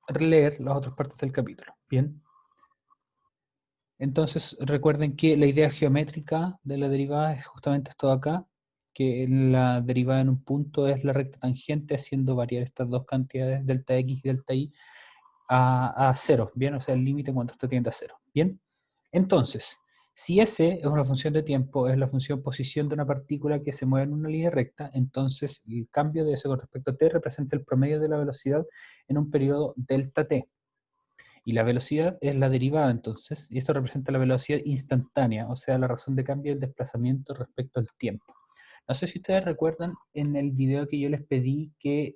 releer las otras partes del capítulo. Bien. Entonces recuerden que la idea geométrica de la derivada es justamente esto de acá, que la derivada en un punto es la recta tangente haciendo variar estas dos cantidades, delta x y delta y, a cero, ¿bien? O sea, el límite cuando esto tiende a cero, ¿bien? Entonces, si S es una función de tiempo, es la función posición de una partícula que se mueve en una línea recta, entonces el cambio de S con respecto a t representa el promedio de la velocidad en un periodo delta t. Y la velocidad es la derivada entonces, y esto representa la velocidad instantánea, o sea, la razón de cambio del desplazamiento respecto al tiempo. No sé si ustedes recuerdan en el video que yo les pedí que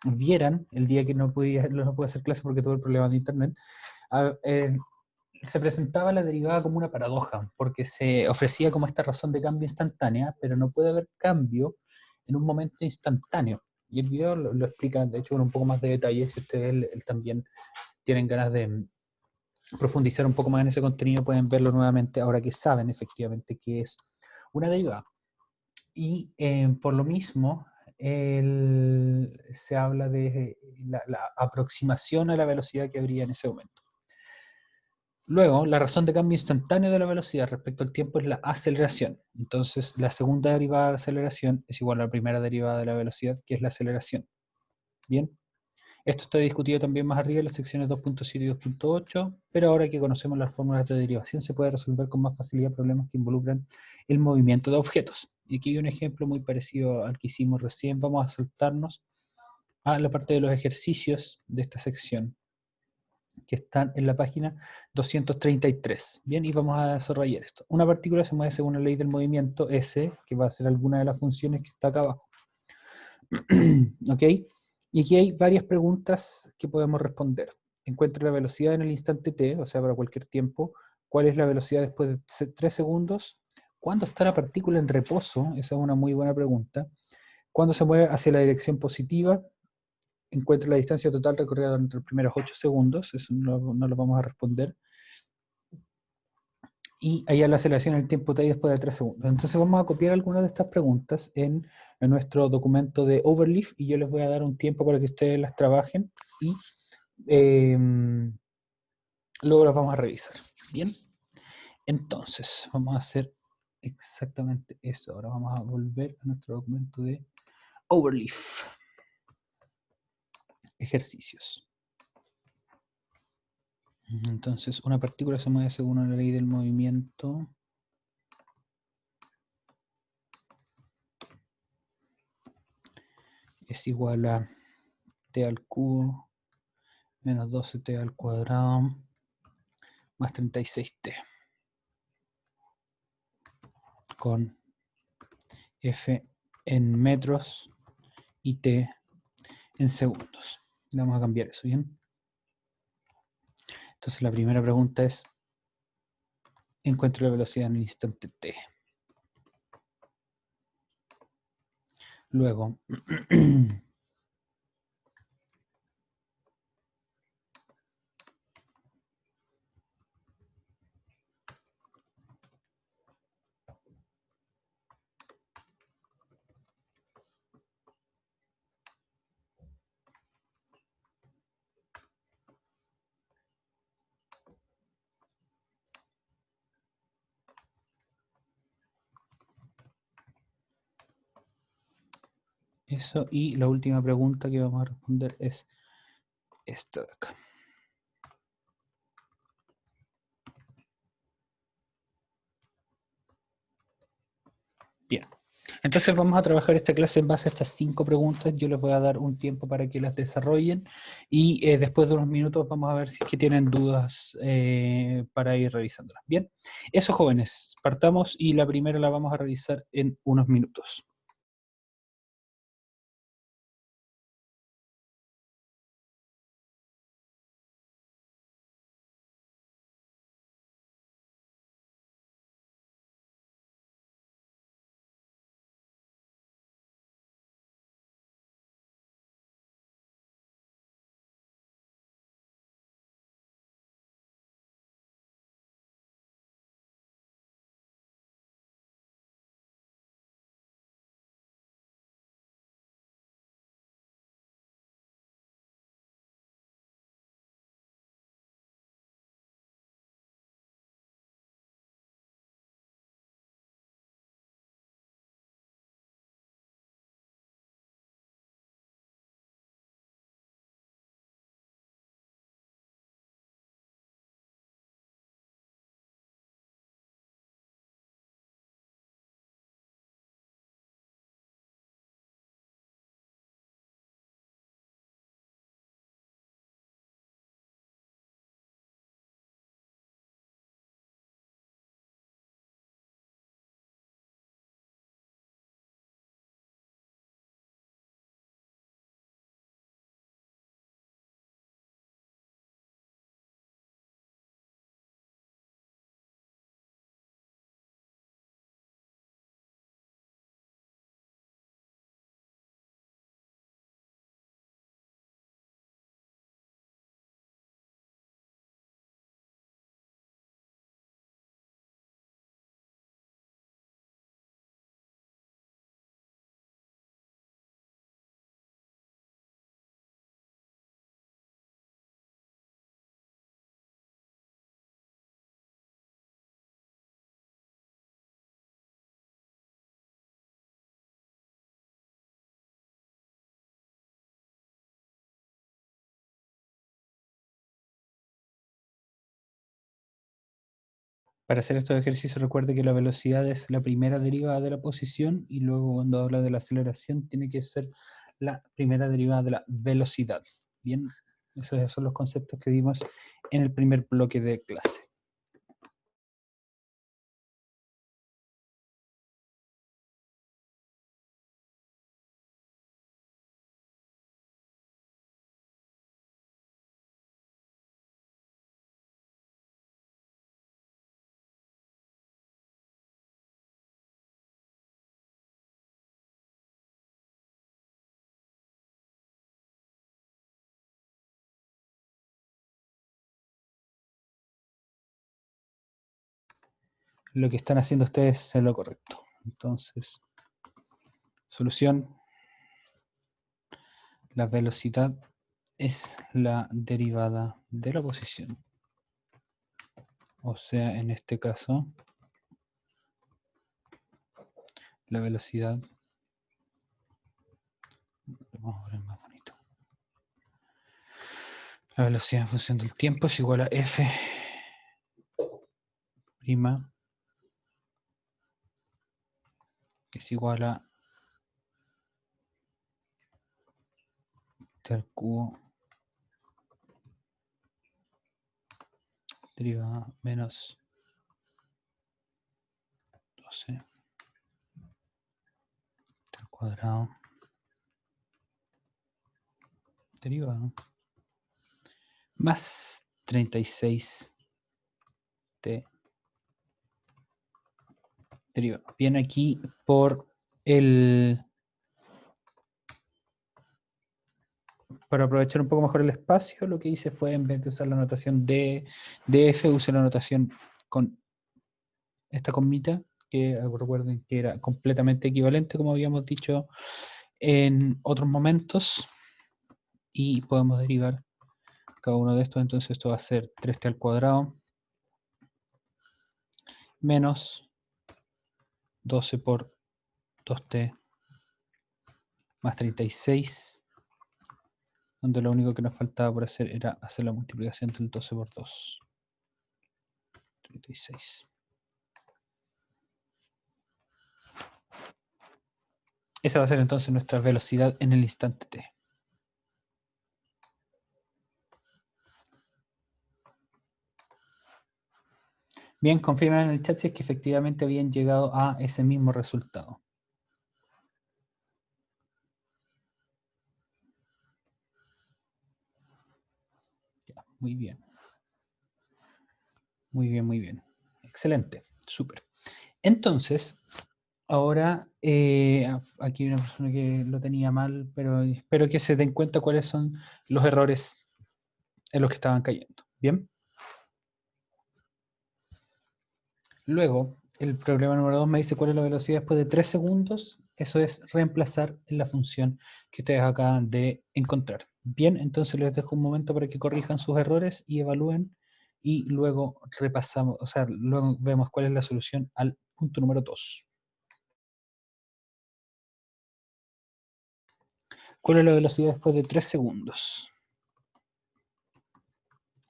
vieran el día que no pude hacer clase porque tuve el problema de internet. Se presentaba la derivada como una paradoja, porque se ofrecía como esta razón de cambio instantánea, pero no puede haber cambio en un momento instantáneo. Y el video lo explica, de hecho, con un poco más de detalle, si ustedes también tienen ganas de profundizar un poco más en ese contenido, pueden verlo nuevamente ahora que saben efectivamente qué es una derivada. Y por lo mismo, se habla de la aproximación a la velocidad que habría en ese momento. Luego, la razón de cambio instantáneo de la velocidad respecto al tiempo es la aceleración. Entonces, la segunda derivada de la aceleración es igual a la primera derivada de la velocidad, que es la aceleración. Bien, esto está discutido también más arriba en las secciones 2.7 y 2.8, pero ahora que conocemos las fórmulas de derivación, se puede resolver con más facilidad problemas que involucran el movimiento de objetos. Y aquí hay un ejemplo muy parecido al que hicimos recién. Vamos a saltarnos a la parte de los ejercicios de esta sección, que están en la página 233. Bien, y vamos a desarrollar esto. Una partícula se mueve según la ley del movimiento S, que va a ser alguna de las funciones que está acá abajo. ¿Ok? Y aquí hay varias preguntas que podemos responder. Encuentra la velocidad en el instante t, o sea, para cualquier tiempo. ¿Cuál es la velocidad después de 3 segundos? ¿Cuándo está la partícula en reposo? Esa es una muy buena pregunta. ¿Cuándo se mueve hacia la dirección positiva? Encuentra la distancia total recorrida durante los primeros 8 segundos. Eso no lo vamos a responder. Y allá la aceleración en el tiempo t después de 3 segundos. Entonces vamos a copiar algunas de estas preguntas en nuestro documento de Overleaf y yo les voy a dar un tiempo para que ustedes las trabajen y luego las vamos a revisar. Bien, entonces vamos a hacer exactamente eso. Ahora vamos a volver a nuestro documento de Overleaf. Ejercicios. Entonces, una partícula se mueve según la ley del movimiento. Es igual a t al cubo menos 12t al cuadrado más 36t con f en metros y t en segundos. Le vamos a cambiar eso, ¿bien? Entonces la primera pregunta es, encuentro la velocidad en el instante t. Luego, eso, y la última pregunta que vamos a responder es esta de acá. Bien, entonces vamos a trabajar esta clase en base a estas 5 preguntas. Yo les voy a dar un tiempo para que las desarrollen y después de unos minutos vamos a ver si es que tienen dudas para ir revisándolas. Bien, eso jóvenes, partamos y la primera la vamos a revisar en unos minutos. Para hacer estos ejercicios recuerde que la velocidad es la primera derivada de la posición y luego cuando habla de la aceleración tiene que ser la primera derivada de la velocidad. Bien, esos son los conceptos que vimos en el primer bloque de clase. Lo que están haciendo ustedes es lo correcto. Entonces, solución. La velocidad es la derivada de la posición. O sea, en este caso, la velocidad, lo vamos a poner más bonito. La velocidad en función del tiempo es igual a f prima, que es igual a t al cubo derivada menos 12 t al cuadrado derivada más 36 t derivada. Bien, aquí por el... Para aprovechar un poco mejor el espacio, lo que hice fue, en vez de usar la notación de f, usé la notación con esta comita, que recuerden que era completamente equivalente, como habíamos dicho en otros momentos, y podemos derivar cada uno de estos. Entonces esto va a ser 3t al cuadrado menos 12 por 2t más 36, donde lo único que nos faltaba por hacer era hacer la multiplicación del 12 por 2. 36. Esa va a ser entonces nuestra velocidad en el instante t. Bien, confirman en el chat si es que efectivamente habían llegado a ese mismo resultado. Ya, muy bien. Muy bien, muy bien. Excelente, súper. Entonces, ahora, aquí hay una persona que lo tenía mal, pero espero que se den cuenta cuáles son los errores en los que estaban cayendo. ¿Bien? Luego, el problema número 2 me dice cuál es la velocidad después de 3 segundos. Eso es reemplazar en la función que ustedes acaban de encontrar. Bien, entonces les dejo un momento para que corrijan sus errores y evalúen. Y luego repasamos, o sea, luego vemos cuál es la solución al punto número 2. ¿Cuál es la velocidad después de 3 segundos?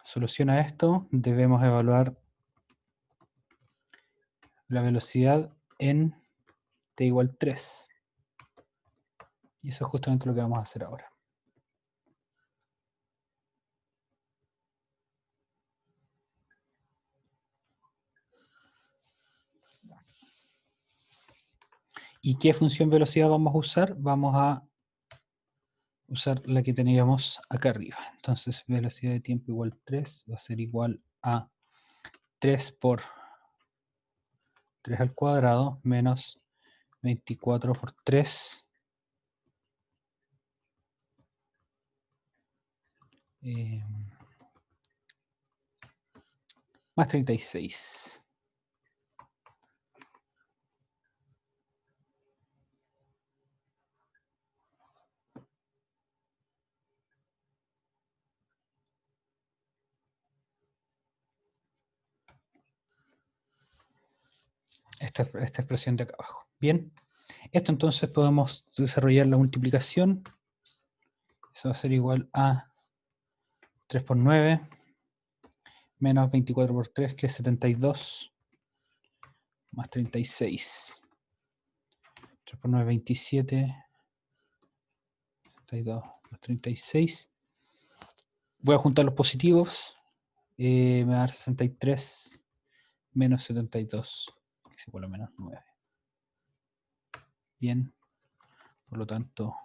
Solución a esto, debemos evaluar la velocidad en t igual 3. Y eso es justamente lo que vamos a hacer ahora. ¿Y qué función velocidad vamos a usar? Vamos a usar la que teníamos acá arriba. Entonces, velocidad de tiempo igual 3 va a ser igual a 3 por 3 al cuadrado menos 24 por 3 más 36. Esta expresión de acá abajo. Bien, esto entonces podemos desarrollar la multiplicación. Eso va a ser igual a 3 por 9 menos 24 por 3, que es 72. más 36. 3 por 9, 27. 32 más 36. Voy a juntar los positivos. Me va a dar 63 menos 72, que es igual a menos 9. Bien, por lo tanto,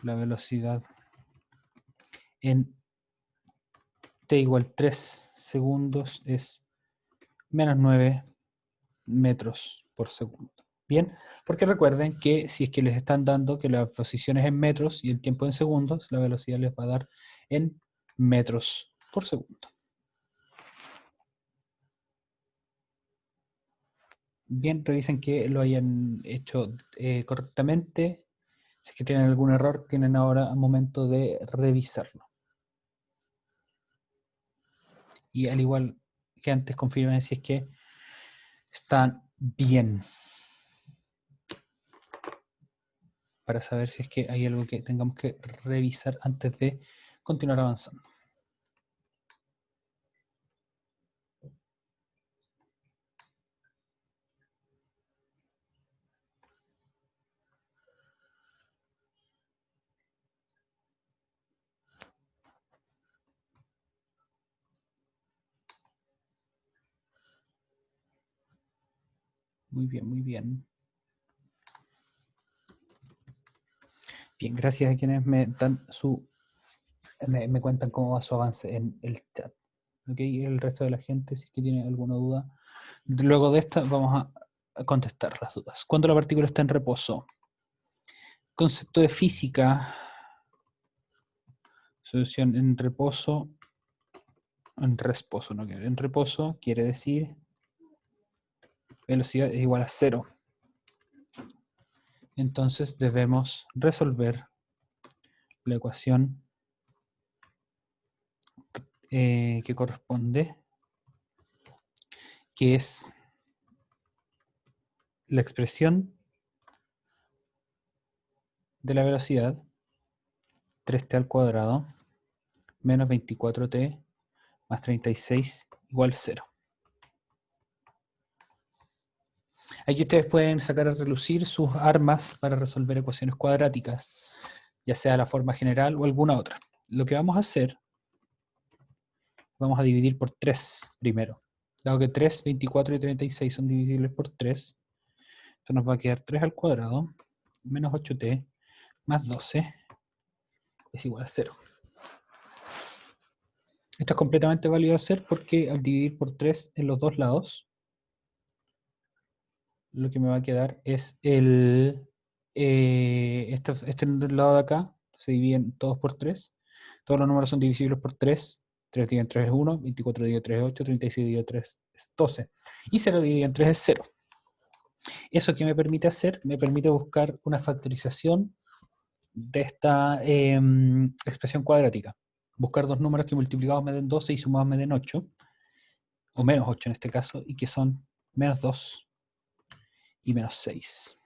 la velocidad en t igual 3 segundos es menos 9 metros por segundo. Bien, porque recuerden que si es que les están dando que la posición es en metros y el tiempo en segundos, la velocidad les va a dar en metros por segundo. Bien, revisen que lo hayan hecho correctamente. Si es que tienen algún error, tienen ahora un momento de revisarlo. Y al igual que antes, confirmen si es que están bien. Para saber si es que hay algo que tengamos que revisar antes de continuar avanzando. Muy bien, muy bien. Bien, gracias a quienes me dan me cuentan cómo va su avance en el chat. ¿Ok? Y el resto de la gente, si es que tiene alguna duda. Luego de esta vamos a contestar las dudas. ¿Cuándo la partícula está en reposo? Concepto de física. Solución en reposo. En reposo, no quiero. En reposo quiere decir velocidad es igual a 0. Entonces debemos resolver la ecuación que corresponde, que es la expresión de la velocidad 3t al cuadrado menos 24t más 36 igual 0. Aquí ustedes pueden sacar a relucir sus armas para resolver ecuaciones cuadráticas, ya sea la forma general o alguna otra. Lo que vamos a hacer, vamos a dividir por 3 primero. Dado que 3, 24 y 36 son divisibles por 3, esto nos va a quedar 3 al cuadrado menos 8t más 12 es igual a 0. Esto es completamente válido hacer porque al dividir por 3 en los dos lados, lo que me va a quedar es este lado de acá, se dividen todos por 3. Todos los números son divisibles por 3. 3 dividido en 3 es 1, 24 dividido en 3 es 8, 36 dividido en 3 es 12. Y 0 dividido en 3 es 0. ¿Eso qué me permite hacer? Me permite buscar una factorización de esta expresión cuadrática. Buscar dos números que multiplicados me den 12 y sumados me den 8, o menos 8 en este caso, y que son menos 2 y menos 6.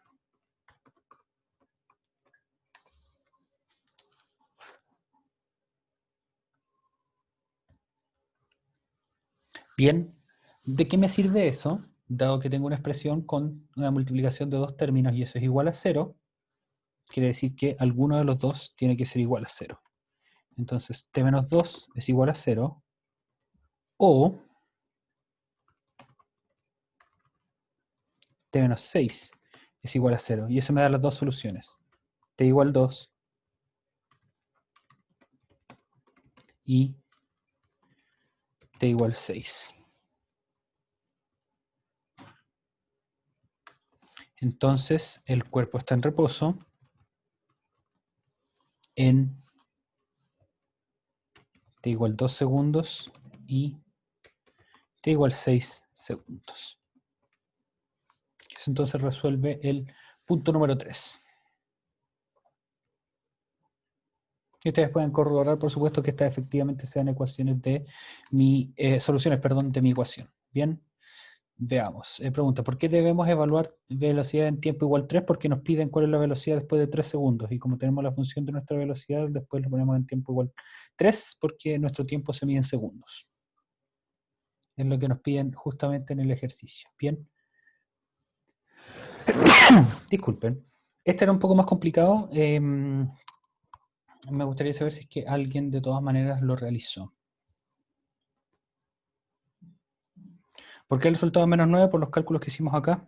Bien, ¿de qué me sirve eso? Dado que tengo una expresión con una multiplicación de dos términos y eso es igual a 0, quiere decir que alguno de los dos tiene que ser igual a 0. Entonces, t menos 2 es igual a 0, o t menos 6 es igual a 0. Y eso me da las dos soluciones. T igual 2 y t igual 6. Entonces, el cuerpo está en reposo en t igual 2 segundos y t igual 6 segundos. Eso entonces resuelve el punto número 3. Y ustedes pueden corroborar, por supuesto, que estas efectivamente sean ecuaciones de soluciones, de mi ecuación. Bien, veamos. Pregunta, ¿por qué debemos evaluar velocidad en tiempo igual 3? Porque nos piden cuál es la velocidad después de 3 segundos. Y como tenemos la función de nuestra velocidad, después lo ponemos en tiempo igual 3, porque nuestro tiempo se mide en segundos. Es lo que nos piden justamente en el ejercicio. Bien. Disculpen. Este era un poco más complicado. Me gustaría saber si es que alguien de todas maneras lo realizó. ¿Por qué el resultado menos 9? Por los cálculos que hicimos acá.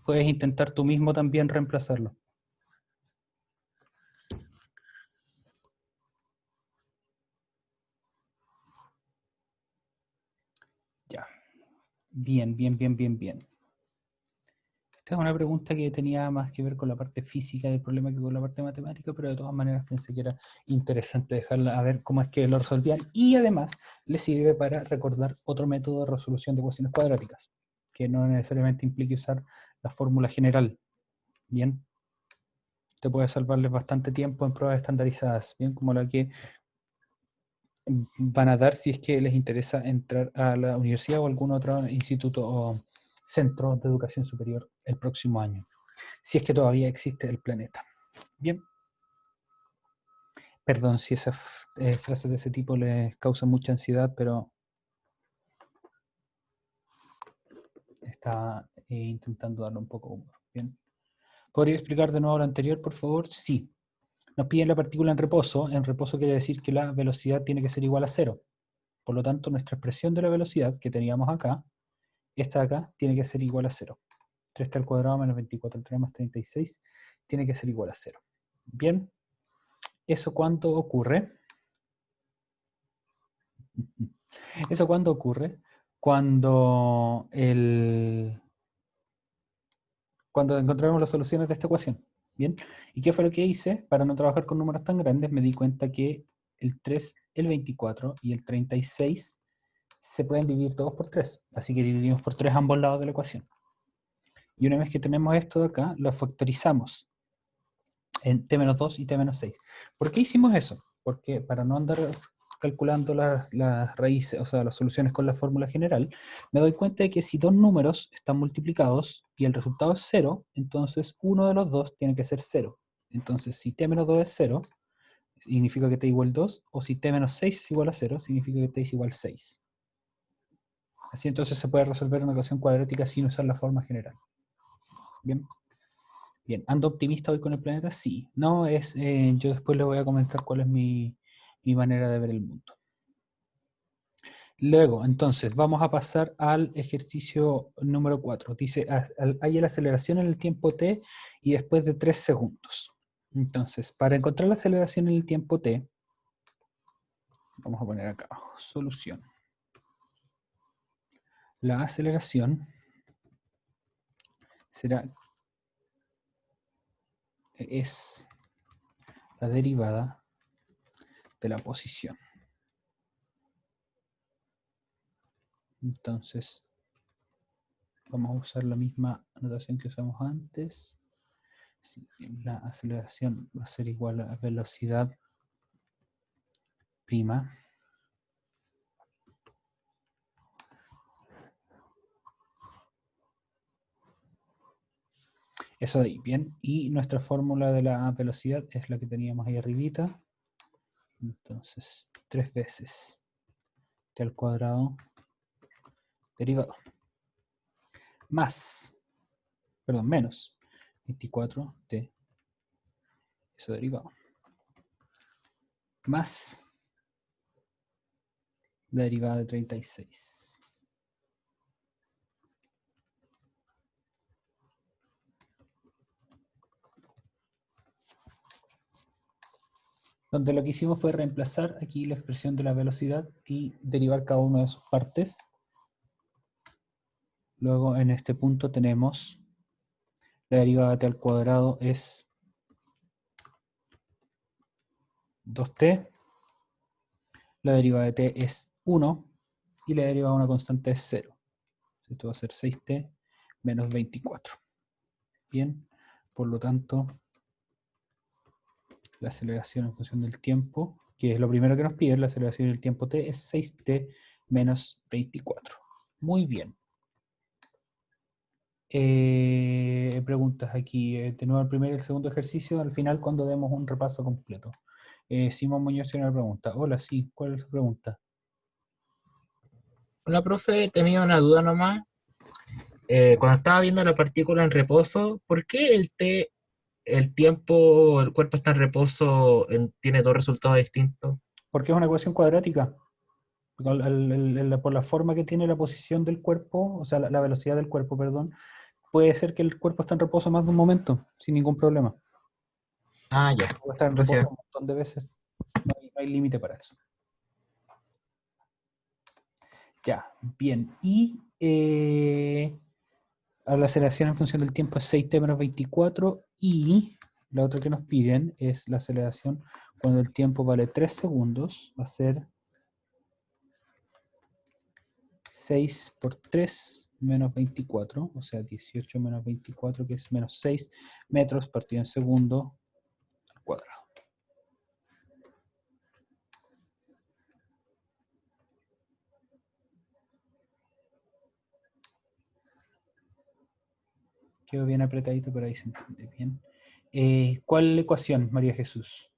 Puedes intentar tú mismo también reemplazarlo. Ya. Bien, bien, bien, bien, bien. Esta es una pregunta que tenía más que ver con la parte física del problema que con la parte matemática, pero de todas maneras pensé que era interesante dejarla a ver cómo es que lo resolvían. Y además le sirve para recordar otro método de resolución de ecuaciones cuadráticas, que no necesariamente implique usar la fórmula general. Bien. Te puede salvarles bastante tiempo en pruebas estandarizadas, bien, como la que van a dar si es que les interesa entrar a la universidad o algún otro instituto o centro de educación superior el próximo año, si es que todavía existe el planeta. Bien, perdón si esas frases de ese tipo les causan mucha ansiedad, pero está intentando darle un poco de humor. Bien, ¿podría explicar de nuevo lo anterior, por favor? Sí. Nos piden la partícula en reposo. En reposo quiere decir que la velocidad tiene que ser igual a 0. Por lo tanto, nuestra expresión de la velocidad que teníamos acá, esta de acá, tiene que ser igual a 0. 3t al cuadrado menos 24 al 3 más 36 tiene que ser igual a 0. Bien, ¿eso cuándo ocurre? ¿Eso cuándo ocurre? Cuando encontramos las soluciones de esta ecuación. Bien, ¿y qué fue lo que hice? Para no trabajar con números tan grandes, me di cuenta que el 3, el 24 y el 36 se pueden dividir todos por 3. Así que dividimos por 3 ambos lados de la ecuación. Y una vez que tenemos esto de acá, lo factorizamos en t-2 y t-6. ¿Por qué hicimos eso? Porque para no andar calculando las raíces, o sea, las soluciones con la fórmula general, me doy cuenta de que si dos números están multiplicados y el resultado es 0, entonces uno de los dos tiene que ser 0. Entonces, si t-2 es 0, significa que t igual 2, o si t-6 es igual a 0, significa que t es igual 6. Así entonces se puede resolver una ecuación cuadrática sin usar la forma general. Bien. Bien, ¿ando optimista hoy con el planeta? Sí. No, yo después les voy a comentar cuál es mi manera de ver el mundo. Luego, entonces, vamos a pasar al ejercicio número 4. Dice, hay la aceleración en el tiempo t y después de 3 segundos. Entonces, para encontrar la aceleración en el tiempo t, vamos a poner acá abajo, solución. La aceleración es la derivada de la posición. Entonces, vamos a usar la misma notación que usamos antes. Sí, la aceleración va a ser igual a velocidad prima eso de ahí, bien. Y nuestra fórmula de la velocidad es la que teníamos ahí arribita. Entonces, 3 veces t al cuadrado derivado. Menos 24t, eso derivado. Más la derivada de 36. Donde lo que hicimos fue reemplazar aquí la expresión de la velocidad y derivar cada una de sus partes. Luego en este punto tenemos la derivada de t al cuadrado es 2t, la derivada de t es 1 y la derivada de una constante es 0. Esto va a ser 6t menos 24. Bien, por lo tanto, la aceleración en función del tiempo, que es lo primero que nos pide, la aceleración del tiempo t, es 6t menos 24. Muy bien. Preguntas aquí. De nuevo el primer y el segundo ejercicio, al final cuando demos un repaso completo. Simón Muñoz tiene una pregunta. Hola, sí, ¿cuál es su pregunta? Hola, profe, tenía una duda nomás. Cuando estaba viendo la partícula en reposo, ¿por qué el tiempo, el cuerpo está en reposo, tiene dos resultados distintos? Porque es una ecuación cuadrática. Por la forma que tiene la posición del cuerpo, o sea, la velocidad del cuerpo, perdón, puede ser que el cuerpo esté en reposo más de un momento, sin ningún problema. Ah, ya. Puede estar en reposo Gracias. un montón de veces, no hay límite para eso. Ya, bien. Y a la aceleración en función del tiempo es 6t menos 24 y la otra que nos piden es la aceleración cuando el tiempo vale 3 segundos, va a ser 6 por 3 menos 24, o sea 18 menos 24 que es menos 6 metros partido en segundo al cuadrado. Quedó bien apretadito, pero ahí se entiende bien. ¿Cuál es la ecuación, María Jesús?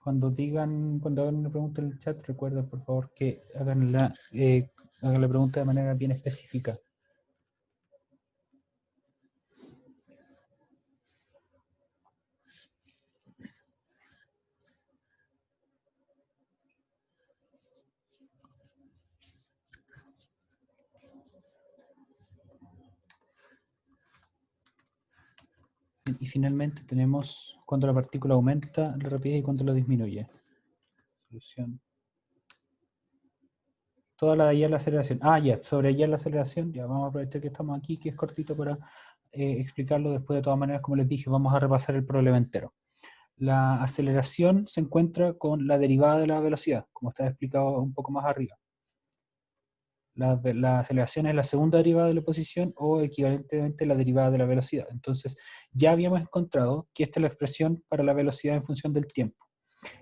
Cuando hagan una pregunta en el chat, recuerda por favor que hagan la pregunta de manera bien específica. Y finalmente tenemos cuando la partícula aumenta la rapidez y cuando la disminuye. Solución. Toda la de allá la aceleración. Ah, ya, sobre allá la aceleración. Ya vamos a aprovechar que estamos aquí, que es cortito para explicarlo. Después, de todas maneras, como les dije, vamos a repasar el problema entero. La aceleración se encuentra con la derivada de la velocidad, como está explicado un poco más arriba. La aceleración es la segunda derivada de la posición o equivalentemente la derivada de la velocidad. Entonces, ya habíamos encontrado que esta es la expresión para la velocidad en función del tiempo.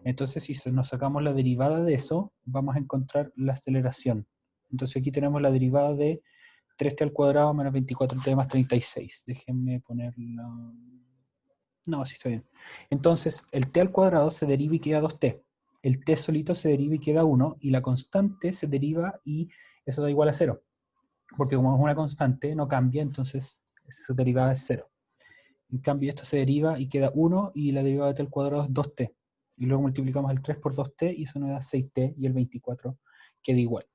Entonces, si nos sacamos la derivada de eso, vamos a encontrar la aceleración. Entonces, aquí tenemos la derivada de 3t al cuadrado menos 24t más 36. Déjenme ponerla. No, así está bien. Entonces, el t al cuadrado se deriva y queda 2t. El t solito se deriva y queda 1. Y la constante se deriva y eso da igual a 0. Porque como es una constante, no cambia, entonces su derivada es 0. En cambio, esto se deriva y queda 1 y la derivada de t al cuadrado es 2t. Y luego multiplicamos el 3 por 2t y eso nos da 6t y el 24 queda igual.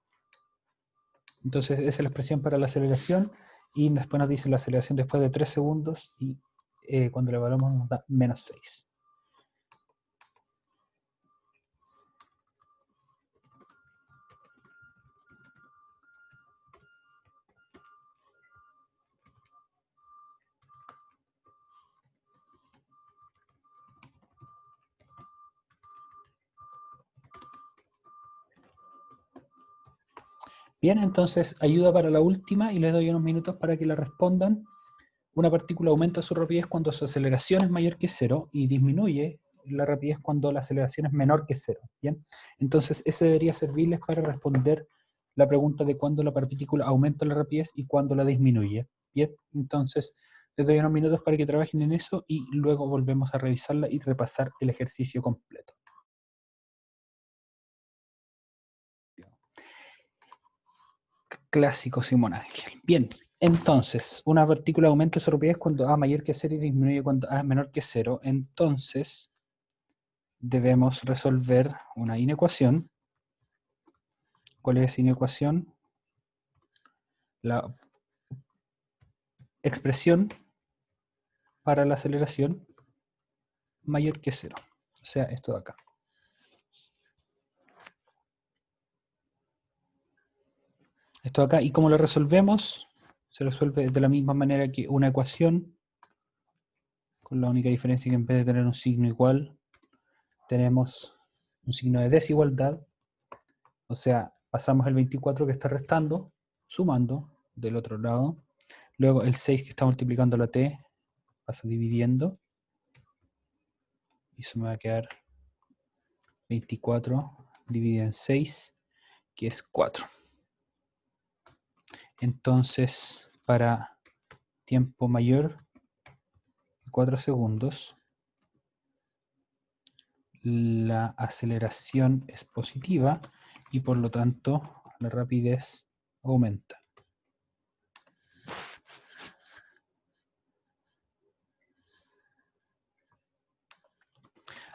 Entonces esa es la expresión para la aceleración y después nos dice la aceleración después de 3 segundos y cuando la evaluamos nos da menos 6. Bien, entonces ayuda para la última y les doy unos minutos para que la respondan. Una partícula aumenta su rapidez cuando su aceleración es mayor que cero y disminuye la rapidez cuando la aceleración es menor que cero. Bien, entonces eso debería servirles para responder la pregunta de cuándo la partícula aumenta la rapidez y cuándo la disminuye. Bien, entonces les doy unos minutos para que trabajen en eso y luego volvemos a revisarla y repasar el ejercicio completo. Clásico Simón Ángel. Bien, entonces, una partícula aumenta su rapidez cuando A mayor que cero y disminuye cuando A es menor que cero. Entonces, debemos resolver una inecuación. ¿Cuál es esa inecuación? La expresión para la aceleración mayor que cero. O sea, esto de acá. Esto de acá, ¿y cómo lo resolvemos? Se resuelve de la misma manera que una ecuación, con la única diferencia que en vez de tener un signo igual, tenemos un signo de desigualdad. O sea, pasamos el 24 que está restando, sumando del otro lado. Luego el 6 que está multiplicando la t, pasa dividiendo. Y eso me va a quedar 24 dividido en 6, que es 4. Entonces, para tiempo mayor que 4 segundos, la aceleración es positiva y por lo tanto la rapidez aumenta.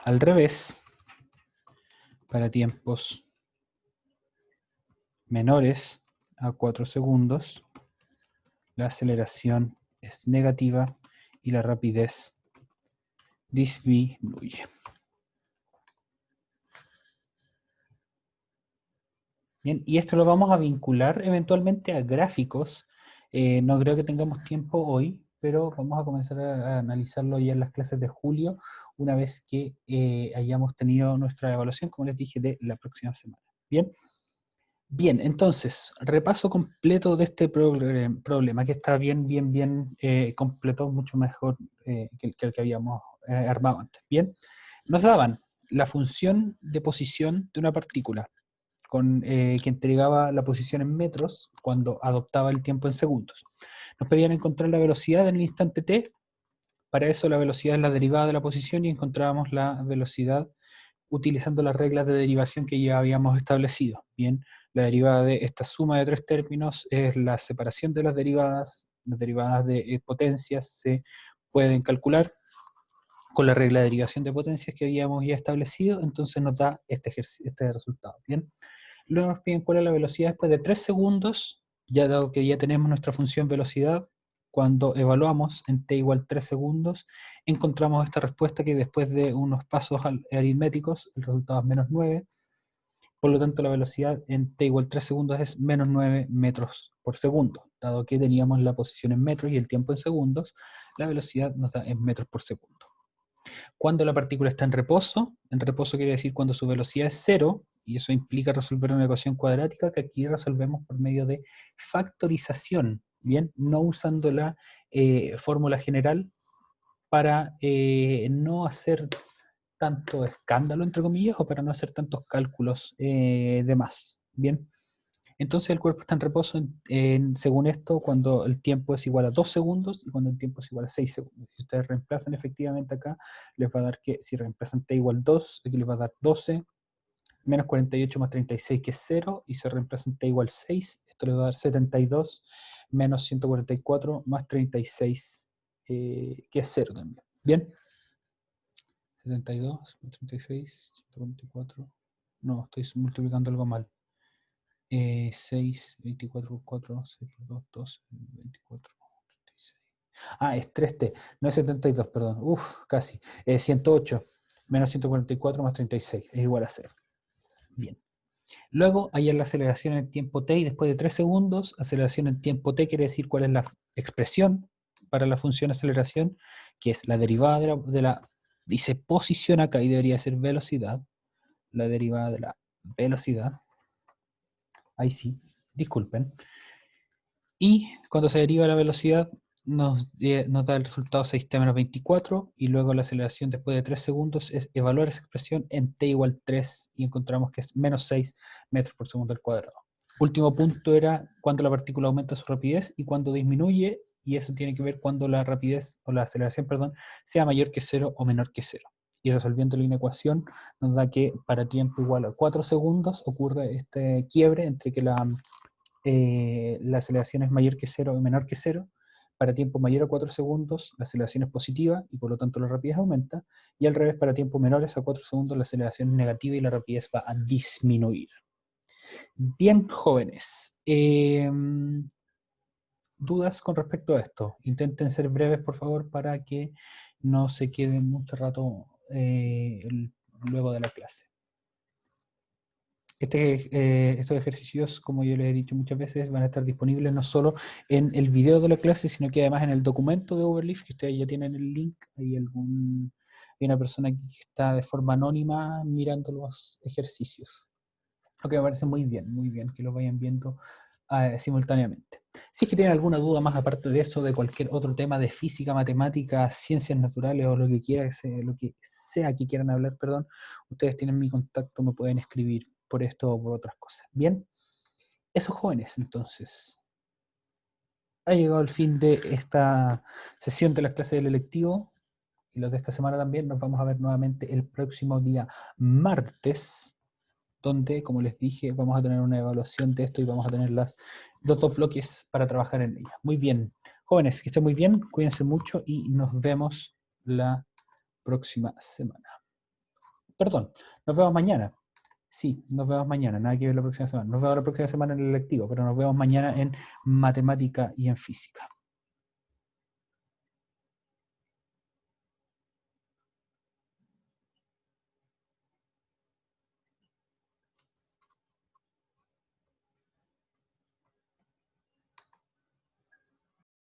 Al revés, para tiempos menores a 4 segundos, la aceleración es negativa y la rapidez disminuye. Bien, y esto lo vamos a vincular eventualmente a gráficos. No creo que tengamos tiempo hoy, pero vamos a comenzar a analizarlo ya en las clases de julio, una vez que hayamos tenido nuestra evaluación, como les dije, de la próxima semana. Bien. Bien, entonces, repaso completo de este problema, que está bien completo, mucho mejor que el que habíamos armado antes. Bien, nos daban la función de posición de una partícula que entregaba la posición en metros cuando adoptaba el tiempo en segundos. Nos pedían encontrar la velocidad en el instante t. Para eso la velocidad es la derivada de la posición y encontrábamos la velocidad utilizando las reglas de derivación que ya habíamos establecido. Bien, la derivada de esta suma de tres términos es la separación de las derivadas. Las derivadas de potencias se pueden calcular con la regla de derivación de potencias que habíamos ya establecido, entonces nos da este resultado. Bien, luego nos piden cuál es la velocidad después de 3 segundos, ya dado que ya tenemos nuestra función velocidad. Cuando evaluamos en t igual 3 segundos, encontramos esta respuesta que después de unos pasos aritméticos, el resultado es menos 9. Por lo tanto, la velocidad en t igual 3 segundos es menos 9 metros por segundo. Dado que teníamos la posición en metros y el tiempo en segundos, la velocidad nos da en metros por segundo. Cuando la partícula está en reposo quiere decir cuando su velocidad es cero, y eso implica resolver una ecuación cuadrática que aquí resolvemos por medio de factorización, ¿bien? No usando la fórmula general para no hacer tanto escándalo, entre comillas, o para no hacer tantos cálculos de más, ¿bien? Entonces el cuerpo está en reposo, según esto, cuando el tiempo es igual a 2 segundos y cuando el tiempo es igual a 6 segundos. Si ustedes reemplazan efectivamente acá, les va a dar que si reemplazan t igual 2, aquí les va a dar 12, menos 48 más 36 que es 0, y si reemplazan t igual 6, esto les va a dar 72, menos 144 más 36, que es 0 también. ¿Bien? 72 más 36, 144, no, estoy multiplicando algo mal. 6, 24 por 4, 6 por 2, 12, 24, 36. Ah, es 3t, no es 72, perdón. Uf, casi. 108 menos 144 más 36 es igual a 0. Bien. Luego hay la aceleración en el tiempo t y después de 3 segundos, aceleración en tiempo t quiere decir cuál es la expresión para la función aceleración, que es la derivada dice posición acá y debería ser velocidad, la derivada de la velocidad. Ahí sí, disculpen. Y cuando se deriva la velocidad, nos da el resultado 6t menos 24, y luego la aceleración después de 3 segundos es evaluar esa expresión en t igual 3, y encontramos que es menos 6 metros por segundo al cuadrado. Último punto era cuando la partícula aumenta su rapidez y cuando disminuye, y eso tiene que ver cuando la rapidez, o la aceleración, perdón, sea mayor que 0 o menor que 0. Y resolviendo la ecuación nos da que para tiempo igual a 4 segundos ocurre este quiebre entre que la aceleración es mayor que 0 o menor que 0. Para tiempo mayor a 4 segundos, la aceleración es positiva y por lo tanto la rapidez aumenta. Y al revés, para tiempos menores a 4 segundos, la aceleración es negativa y la rapidez va a disminuir. Bien, jóvenes. ¿Dudas con respecto a esto? Intenten ser breves, por favor, para que no se queden mucho rato luego de la clase. Estos ejercicios, como yo les he dicho muchas veces, van a estar disponibles no solo en el video de la clase, sino que además en el documento de Overleaf, que ustedes ya tienen el link. Hay una persona aquí que está de forma anónima mirando los ejercicios. Lo que me parece muy bien que lo vayan viendo simultáneamente. Si es que tienen alguna duda más aparte de eso, de cualquier otro tema de física, matemática, ciencias naturales o lo que sea que quieran hablar, perdón, ustedes tienen mi contacto, me pueden escribir por esto o por otras cosas. Bien, esos jóvenes, entonces, ha llegado el fin de esta sesión de las clases del electivo. y los de esta semana también, nos vamos a ver nuevamente el próximo día martes, donde, como les dije, vamos a tener una evaluación de esto y vamos a tener los dos bloques para trabajar en ella. Muy bien. Jóvenes, que estén muy bien, cuídense mucho y nos vemos la próxima semana. Perdón, nos vemos mañana. Sí, nos vemos mañana, nada que ver la próxima semana. Nos vemos la próxima semana en el lectivo, pero nos vemos mañana en matemática y en física.